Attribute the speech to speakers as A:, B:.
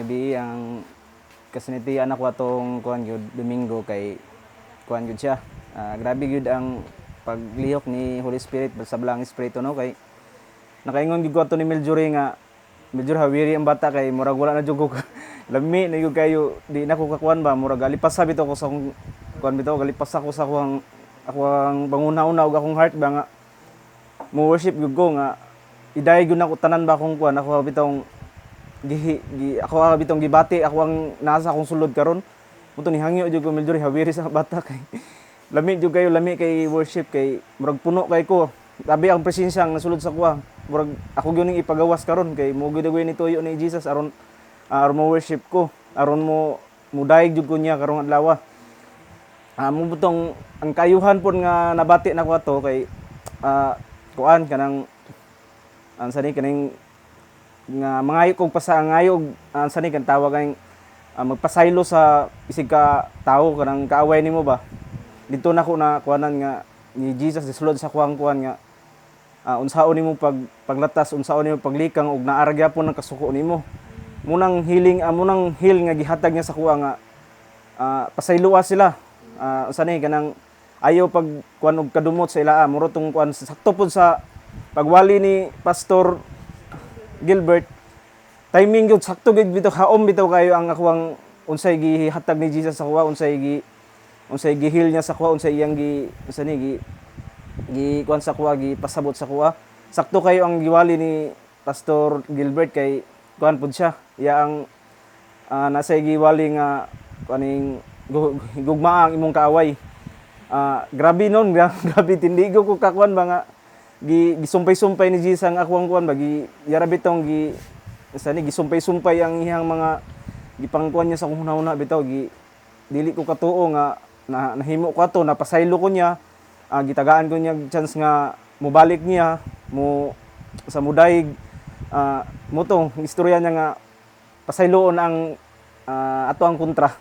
A: maybe ang kasinitian ako atong kuan gyud Domingo kay kuan gyud siya. Grabe gyud ang paglihok ni Holy Spirit sa Blang Espiritu no kay nakaingon gyud ko ato ni Meljuri nga medyo hawiri ang bata kay murag wala na jud ko lami na gyud kayo di na ko kakuan ba murag galipas sa bitaw ko sa akong kuan bitaw galipas ako sa akong banguna-una ug akong heart ba nga mo worship gyud ko nga iday gyud nako tanan ba akong kuan ako bitong ako bitong gibati ako ang nasa akong sulod karon muto ni hangyo jud ko Meljuri hawiri sa bata kay lami jud kayo lami kay worship kay murag puno kay ko tabi ang presensya ang nasulod sa kuha murag ako gyud ning ipagawas karon kay mo gyud ni tuyo ni Jesus aron mo worship ko aron mo daig jud ko niya karong adlaw mo butong ang kayuhan pon nga nabati na ko ato kay kuan kanang sani kaning nga mangayo kog pasangayog sani kan tawag kay magpasaylo sa isig ka tawo kanang kaaway nimo ba dito na ko na kuanan nga ni Jesus gisulod sa kuang kuan nga unsaon nimo paglatas unsaon nimo paglikang ug naara gyapon ang kasuko nimo munang munang heal nga gihatag niya sa kuha nga pasayloa sila sani kanang ayaw pag kuan og kadumot sa ilaa muro tong kuan sakto pud sa pagwali ni Pastor Gilbert timing gyud sakto gyud bitaw haom bitaw kayo ang akuang unsay gihatag ni Jesus sa kuha unsay gihil niya sa kuha unsay iyang gi kuan sa kuha gipasabot sa kuha sakto kayo ang giwali ni Pastor Gilbert kay kuan pud siya iya ang nasa giwali nga kaning gugma ang imong kaaway grabe nun grabe tindigo ko kakuan ba nga gisumpay-sumpay ni Jesus ang akuang kuan ba yara bitong gisumpay-sumpay ang iyang mga gipangkuan niya sa kunahuna bitaw dili ko katuo nga nahimo ko ato napasaylo ko niya gitagaan ko niya chance nga mobalik niya mo sa mudaig mo tong istorya niya nga pasayloon ang ato ang kontra